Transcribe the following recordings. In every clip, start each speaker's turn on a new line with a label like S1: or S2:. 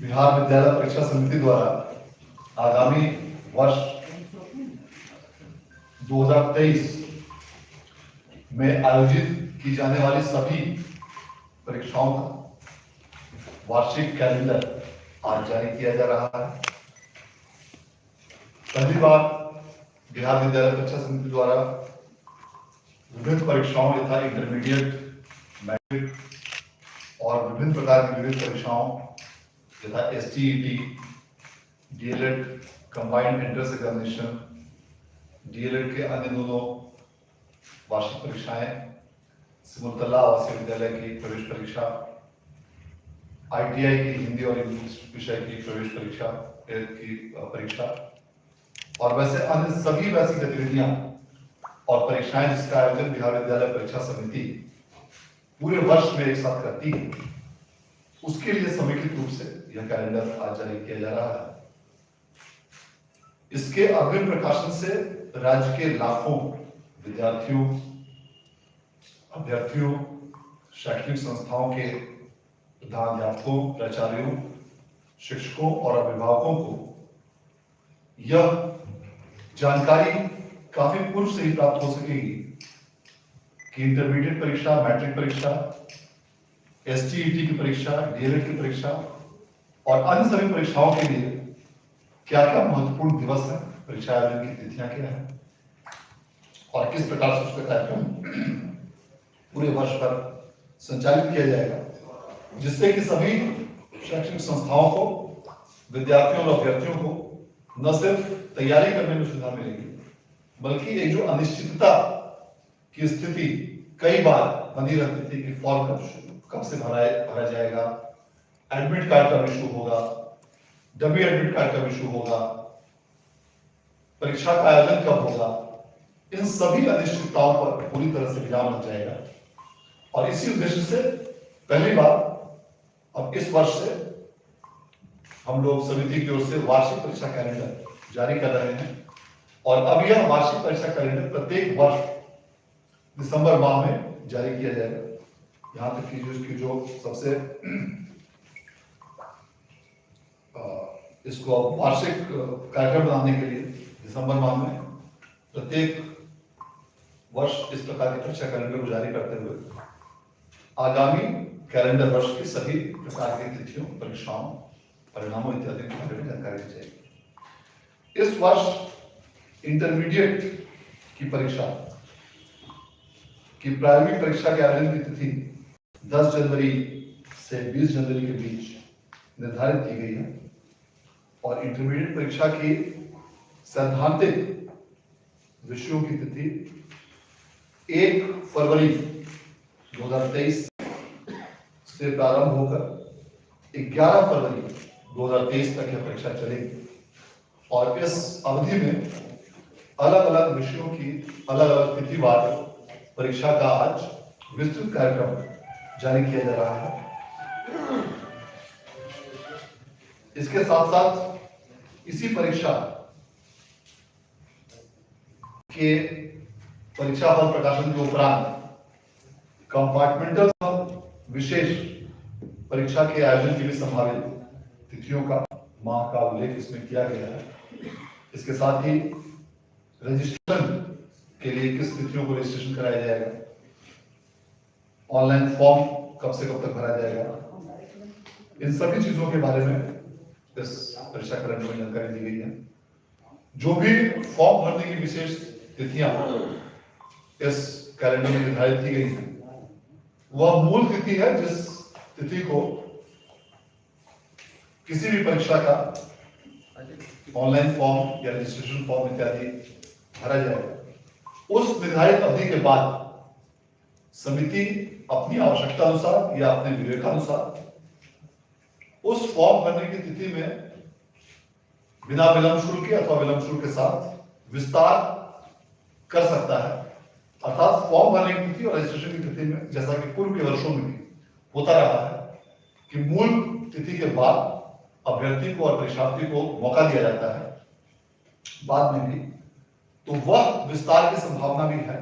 S1: बिहार विद्यालय परीक्षा समिति द्वारा आगामी वर्ष 2023 में आयोजित की जाने वाली सभी परीक्षाओं का वार्षिक कैलेंडर आज जारी किया जा रहा है। पहली बार बिहार विद्यालय परीक्षा समिति द्वारा विभिन्न परीक्षाओं यथा इंटरमीडिएट, मैट्रिक और विभिन्न प्रकार की विभिन्न परीक्षाओं यथा STET, DLED, combined entrance examination, DLED के अन्य दोनों वार्षिक परीक्षाएं, सिमुलतला आवासीय विद्यालय की प्रवेश परीक्षा, ITI की हिंदी और इंग्लिश विषय की प्रवेश परीक्षा और वैसे अन्य सभी वैसी गतिविधियां और परीक्षाएं जिसका आयोजन बिहार विद्यालय परीक्षा समिति पूरे वर्ष में एक साथ करती है, उसके लिए समेकित रूप से यह कैलेंडर आज जारी किया जा रहा है। इसके अग्रिम प्रकाशन से राज्य के लाखों विद्यार्थियों, अभ्यर्थियों, शैक्षणिक संस्थाओं के प्रधानाध्यापकों, प्राचार्यों, शिक्षकों और अभिभावकों को यह जानकारी काफी पूर्व से ही प्राप्त हो सकेगी कि इंटरमीडिएट परीक्षा, मैट्रिक परीक्षा, STET की परीक्षा, DLED की परीक्षा और अन्य सभी परीक्षाओं के लिए क्या क्या महत्वपूर्ण दिवस है, परीक्षा आयोजन की तिथियां क्या है और किस प्रकार से उसका कार्यक्रम पूरे वर्ष भर संचालित किया जाएगा, जिससे कि सभी शैक्षणिक संस्थाओं को, विद्यार्थियों और अभ्यर्थियों को न सिर्फ तैयारी करने में सुविधा मिलेगी, बल्कि एक जो अनिश्चितता की स्थिति कई बार बनी रहती थी कि फॉर्म कब से भरा जाएगा, एडमिट कार्ड कब इशू होगा, डमी एडमिट कार्ड कब इशू होगा, परीक्षा का आयोजन कब होगा, इन सभी अनिश्चितताओं पर पूरी तरह से विराम लग जाएगा। और इसी उद्देश्य से पहली बार अब इस वर्ष से हम लोग समिति की ओर से वार्षिक परीक्षा कैलेंडर जारी कर रहे हैं और अब यह वार्षिक परीक्षा कैलेंडर प्रत्येक वर्ष दिसंबर माह में जारी किया जाएगा। यहाँ तक कि इसकी जो सबसे इसको वार्षिक कार्यक्रम बनाने के लिए दिसंबर माह में प्रत्येक वर्ष इस प्रकार की परीक्षा कैलेंडर को जारी करते हुए आगामी कैलेंडर वर्ष की सभी प्रकार की तिथियों, परीक्षाओं, परिणामों इत्यादि के बारे में जानकारी दी जाएगी। इस वर्ष इंटरमीडिएट की परीक्षा की प्रारंभिक परीक्षा के आयोजन की तिथि 10 जनवरी से 20 जनवरी के बीच निर्धारित की गई है और इंटरमीडिएट परीक्षा की सैद्धांतिक विषयों की तिथि 1 फरवरी 2023 से प्रारंभ होकर 11 फरवरी 2023 तक यह परीक्षा चलेगी और इस अवधि में अलग अलग विषयों की अलग अलग तिथिवार परीक्षा का आज विस्तृत कार्यक्रम जारी किया जा रहा है। इसके साथ साथ इसी परीक्षा के परीक्षा फल प्रकाशन के उपरांत कंपार्टमेंटल विशेष परीक्षा के आयोजन के लिए संभावित तिथियों का, माह का उल्लेख इसमें किया गया है। इसके साथ ही रजिस्ट्रेशन के लिए किस तिथियों को रजिस्ट्रेशन कराया जाएगा, ऑनलाइन फॉर्म कब से कब तक भरा जाएगा, इन सभी चीजों के बारे में इस परीक्षा कैलेंडर में जानकारी दी गई है। जो भी फॉर्म भरने की विशेष तिथियां इस कैलेंडर में निर्धारित की गई हैं, वह मूल तिथि है जिस तिथि को किसी भी परीक्षा का ऑनलाइन फॉर्म या रजिस्ट्रेशन फॉर्म इत्यादि भरा जाएगा। उस निर्धारित अवधि के बाद समिति अपनी आवश्यकता अनुसार या अपने विवेकानुसार उस फॉर्म भरने की तिथि में बिना विलंब शुल्क के अथवा विलंब शुल्क के साथ विस्तार कर सकता है। अर्थात फॉर्म भरने की तिथि और रजिस्ट्रेशन की तिथि में, जैसा कि पूर्व के वर्षों में भी होता रहा है कि मूल तिथि के बाद अभ्यर्थी को और परीक्षार्थी को मौका दिया जाता है बाद में भी, तो वह विस्तार की संभावना भी है।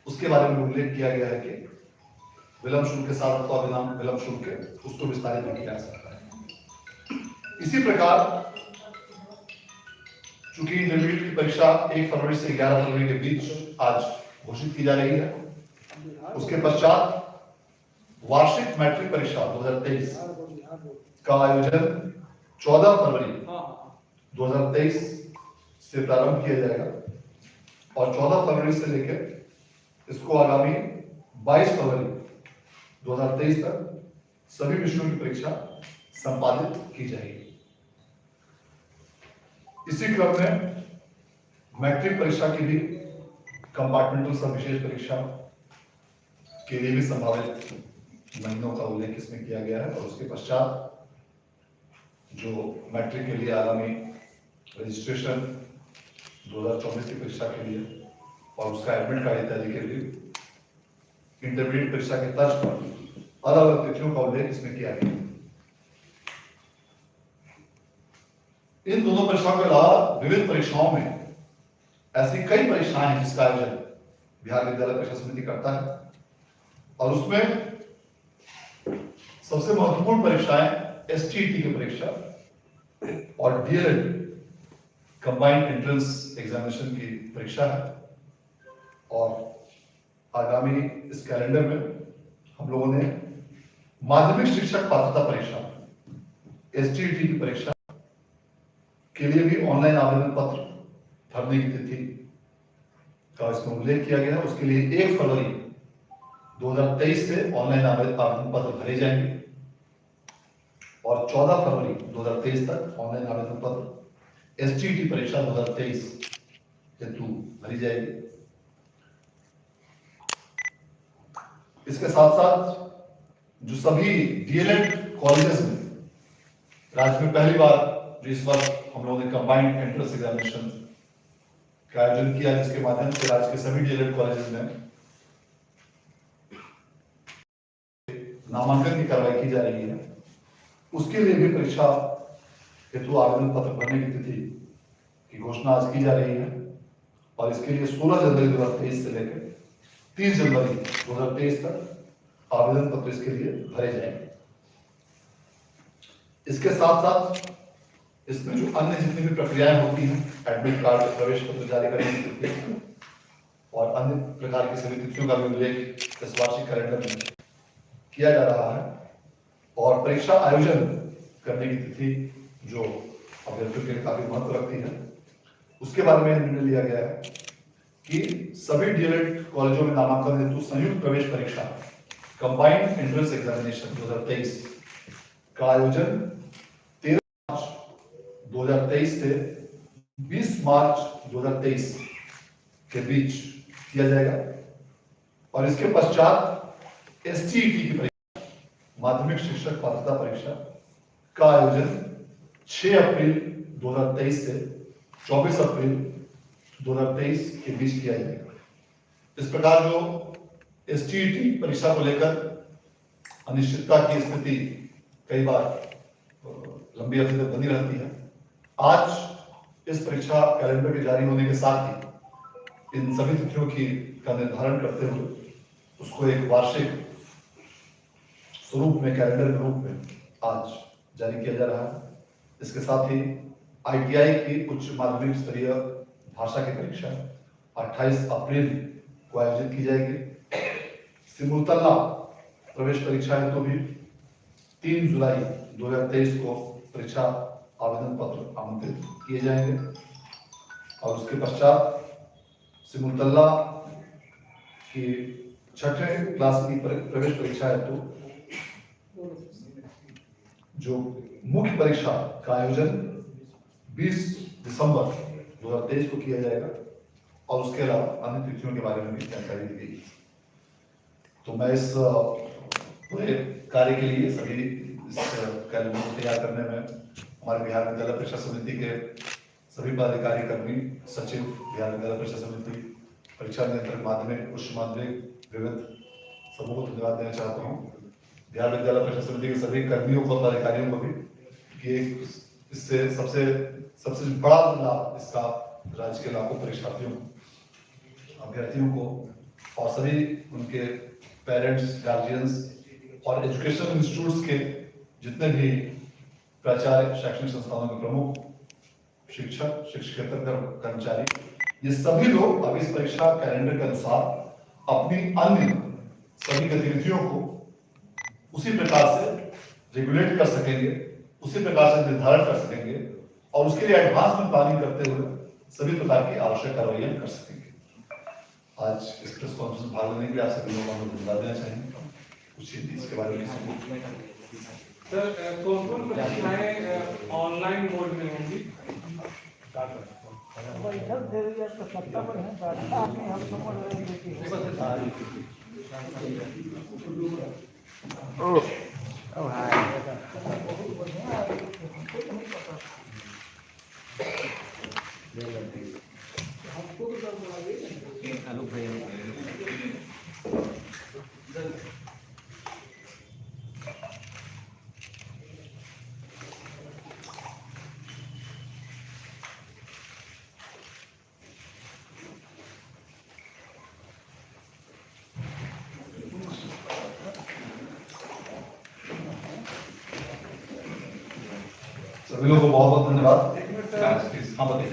S1: उसके बारे में उल्लेख किया गया है कि विलंब शुल्क के साथ अथवा बिना विलंब शुल्क के उसको विस्तारित भी किया जा सकता है। इसी प्रकार चूंकि इंटरमीडिएट की परीक्षा 1 फरवरी से 11 फरवरी के बीच आज घोषित की जा रही है, उसके पश्चात वार्षिक मैट्रिक परीक्षा 2023 का आयोजन 14 फरवरी 2023 से प्रारंभ किया जाएगा और 14 फरवरी से लेकर इसको आगामी 22 फरवरी 2023 तक सभी विषयों की परीक्षा संपादित की जाएगी। इसी क्रम में मैट्रिक परीक्षा की भी कंपार्टमेंटल सब विशेष परीक्षा के लिए भी संभावित महीनों का उल्लेख इसमें किया गया है और उसके पश्चात जो मैट्रिक के लिए आगामी रजिस्ट्रेशन 2024 की परीक्षा के लिए और उसका एडमिट कार्ड इत्यादि के लिए इंटरमीडिएट परीक्षा के तर्ज पर अलग अलग तिथियों का उल्लेख इसमें किया गया। इन दोनों परीक्षाओं के अलावा विविध परीक्षाओं में ऐसी कई परीक्षाएं हैं जिसका आयोजन बिहार विद्यालय परीक्षा समिति करता है और उसमें सबसे महत्वपूर्ण परीक्षाएं एसटीईटी की परीक्षा और डीएलएड कंबाइंड एंट्रेंस एग्जामिनेशन की परीक्षा है। और आगामी इस कैलेंडर में हम लोगों ने माध्यमिक शिक्षक पात्रता परीक्षा एसटीईटी की परीक्षा के लिए भी ऑनलाइन आवेदन पत्र भरने की तिथि का इसमें उल्लेख किया गया है। उसके लिए 1 फरवरी 2023 से ऑनलाइन आवेदन पत्र भरे जाएंगे और 14 फरवरी 2023 तक ऑनलाइन आवेदन पत्र एसटीईटी परीक्षा 2023 हेतु भरी जाएगी। इसके साथ साथ जो सभी डीएलएड कॉलेजेस में राज्य में पहली बार जो इस वर्ष हम लोगों ने कंबाइंड एंट्रेंस एग्जामिनेशन का आयोजन किया, जिसके माध्यम से राज्य के सभी डीएलएड कॉलेजेस में नामांकन की कार्रवाई की जा रही है, उसके लिए भी परीक्षा हेतु आवेदन पत्र भरने की तिथि की घोषणा आज की जा रही है और इसके लिए 16 जनवरी 2023 से लेकर 30 जनवरी 2023 तक आवेदन पत्र इसके लिए भरे जाएंगे। इसके साथ साथ इसमें जो अन्य जितनी भी प्रक्रियाएं होती हैं, एडमिट कार्ड, प्रवेश पत्र जारी करने की तिथि और अन्य प्रकार की सभी तिथियों का भी उल्लेख इस वार्षिक कैलेंडर में किया जा रहा है और परीक्षा आयोजन करने की तिथि जो अभ्यर्थियों के लिए काफी महत्व रखती है, उसके बारे में निर्णय लिया गया है कि सभी डीएलएड कॉलेजों में नामांकन हेतु संयुक्त प्रवेश परीक्षा कंबाइंड एंट्रेंस एग्जामिनेशन 2023 का आयोजन 13 मार्च 2023 से 20 मार्च 2023 के बीच किया जाएगा और इसके पश्चात एसटीईटी की परीक्षा माध्यमिक शिक्षक पात्रता परीक्षा का आयोजन 6 अप्रैल 2023 से 24 अप्रैल 2023 के बीच किया जाएगा। इस प्रकार जो एसटीईटी परीक्षा को लेकर अनिश्चितता की स्थिति कई बार लंबी अवधि तक बनी रहती है, आज इस परीक्षा कैलेंडर के जारी होने के साथ ही इन सभी तिथियों की का निर्धारण करते हुए उसको एक वार्षिक स्वरूप में, कैलेंडर के रूप में आज जारी किया जा रहा है। इसके साथ ही आईटीआई की उच्च माध्यमिक स्तरीय भाषा की परीक्षा 28 अप्रैल को आयोजित की जाएगी। सिमुलतला प्रवेश परीक्षा हेतु भी 3 जुलाई 2023 को परीक्षा आवेदन पत्र आमंत्रित किए जाएंगे और उसके पश्चात सिमुलतला की 6वीं क्लास की प्रवेश परीक्षा हेतु जो मुख्य परीक्षा का आयोजन 20 दिसंबर 2023 को किया जाएगा और उसके अलावा अन्य तिथियों के बारे में भी जानकारी दी गई। तो मैं इस पूरे कार्य के लिए सभी इस कैलेंडर को तैयार करने में हमारे बिहार विद्यालय परीक्षा समिति के सभी पदाधिकारी, कर्मी, सचिव, बिहार विद्यालय परीक्षा समिति, परीक्षा नियंत्रक माध्यमिक, उच्च माध्यमिक, विविध सबों को धन्यवाद देना चाहता हूँ। बिहार विद्यालय परीक्षा समिति के सभी कर्मियों को, पदाधिकारियों को भी कि इससे सबसे बड़ा लाभ इसका राज्य के लाखों परीक्षार्थियों, अभ्यर्थियों को और सभी उनके पेरेंट्स, गार्जियंस और एजुकेशनल इंस्टीट्यूट्स के जितने भी प्राचार्य, शैक्षणिक संस्थानों के प्रमुख, शिक्षक, शिक्षकेतर कर्मचारी, ये सभी लोग अब इस परीक्षा कैलेंडर के अनुसार अपनी अन्य सभी गतिविधियों को उसी प्रकार से रेगुलेट कर सकेंगे, उसी प्रकार से निर्धारण कर सकेंगे और उसके लिए एडवांस में प्लानिंग करते हुए सभी प्रकार की आवश्यक कार्रवाइयां कर सकेंगे। आज इस प्रेस कॉन्फ्रेंस में भाग लेने के लिए आप सभी लोगों को धन्यवाद देना चाहेंगे। कुछ इसके बारे में
S2: सर, कौन-कौन परीक्षाएं ऑनलाइन मोड में होंगी?
S1: सभी लोगों को बहुत बहुत धन्यवाद। हाँ
S2: बताइए,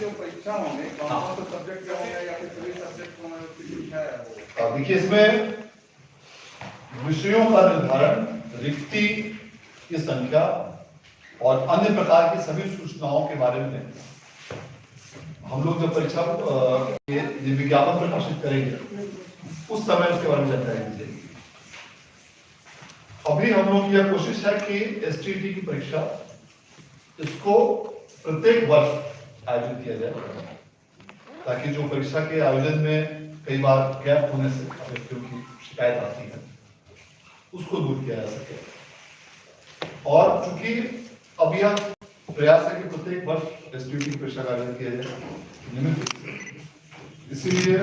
S2: जो परीक्षा होंगे कौन-कौन से सब्जेक्ट होंगे या फिर सभी सब्जेक्ट होंगे?
S1: देखिए, इसमें विषयों का निर्धारण, रिक्ति की संख्या और अन्य प्रकार की सभी सूचनाओं के बारे में हम लोग जब परीक्षा ये विज्ञापन प्रकाशित करेंगे उस समय उसके बारे में जानकारी दी जाएगी। अभी हम लोग यह कोशिश है कि एसटीईटी की परीक्षा इसको प्रत्येक वर्ष आयोजित किया जाए, ताकि जो परीक्षा के आयोजन में कई बार गैप होने से अभ्यर्थियों की शिकायत आती है उसको दूर किया जा सके। और चूंकि अब यह प्रयास है कि प्रत्येक वर्ष एसटीईटी की परीक्षा का आयोजन किया जाए नियमित रूप से, इसीलिए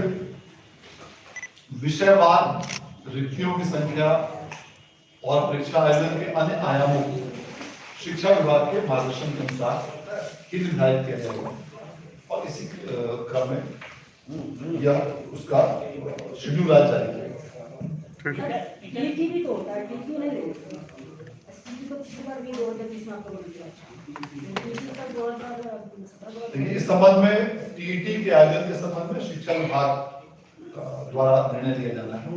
S1: विषयवार रिक्तियों की संख्या और परीक्षा आयोजन के अन्य आयामों को शिक्षा विभाग के मार्गदर्शन के अनुसार ही निर्धारित किया जाएगा और इसी क्रम में यह उसका शेड्यूल आज जारी किया।
S3: भी तो होता है, नहीं होता तो पिछली बार भी 2020 में आपको
S1: देखिए, इस संबंध में टीईटी के आयोजन के संबंध में शिक्षा विभाग द्वारा निर्णय लिया जाना है।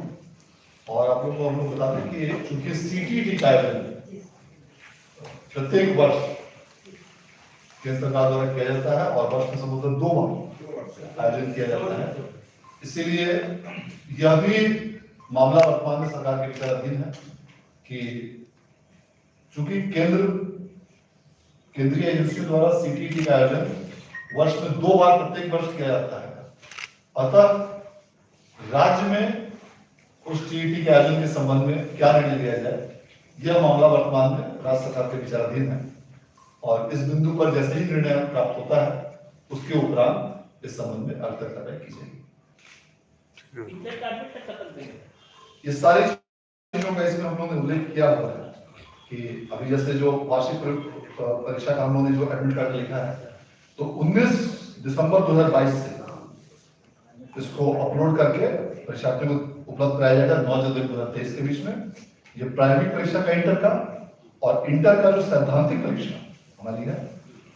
S1: और आप लोगों को हम लोग बता दें कि चूंकि सीटीईटी का आयोजन प्रत्येक वर्ष केंद्र सरकार द्वारा किया जाता है और वर्ष में संभवतः 2 बार आयोजन किया जाता है, इसीलिए यह भी मामला वर्तमान में सरकार के विचाराधीन है कि चूंकि केंद्रीय एजेंसियों द्वारा सीटीईटी का आयोजन वर्ष में 2 बार प्रत्येक वर्ष किया जाता है, अतः राज्य में उस टीईटी के आयोजन के संबंध में क्या निर्णय लिया जाए, यह मामला वर्तमान में राज्य सरकार के विचाराधीन है और इस बिंदु पर जैसे ही निर्णय प्राप्त होता है उसके उपरांत इस संबंध में अगली कार्रवाई की जाएगी। ये सारी चीजों का इसमें हम लोगों ने उल्लेख किया हुआ है कि अभी जैसे जो वार्षिक परीक्षा का हम लोगों ने जो एडमिट कार्ड लिखा है, तो 19 दिसंबर 2022 से इसको अपलोड करके परीक्षार्थियों को उपलब्ध कराया जाएगा 9 जनवरी 2023 के बीच में। ये प्राइमरी परीक्षा का इंटर का और इंटर का जो सैद्धांतिक परीक्षा हमारी है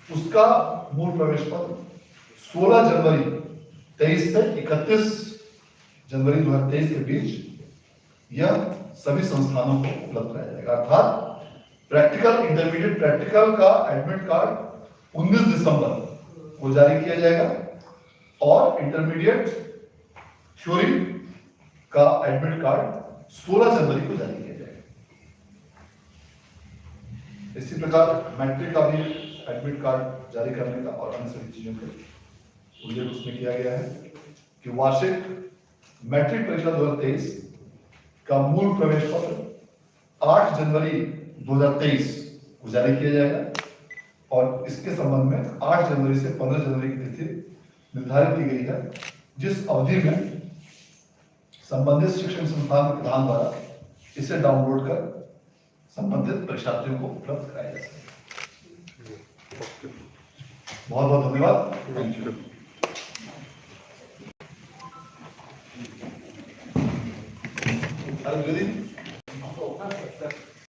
S1: उसका मूल प्रवेश पत्र 16 जनवरी 23 से 31 जनवरी 2023 के बीच यह सभी संस्थानों को उपलब्ध कराया जाएगा। अर्थात प्रैक्टिकल, इंटरमीडिएट प्रैक्टिकल का एडमिट कार्ड 19 दिसंबर को जारी किया जाएगा और इंटरमीडिएट थ्योरी का एडमिट कार्ड 16 जनवरी को जारी किया जाएगा। इसी प्रकार मैट्रिक का भी एडमिट कार्ड जारी करने का और अन्य सभी चीजों का उल्लेख उसमें किया गया है कि वार्षिक मैट्रिक परीक्षा 2023 का मूल प्रवेश पत्र 8 जनवरी 2023 को जारी किया जाएगा और इसके संबंध में 8 जनवरी से 15 जनवरी की तिथि निर्धारित की गई है, जिस अवधि में संबंधित शिक्षण संस्थान के प्रधान द्वारा इसे डाउनलोड कर संबंधित परीक्षार्थियों को उपलब्ध कराया जा सके। बहुत बहुत धन्यवाद। Thank you.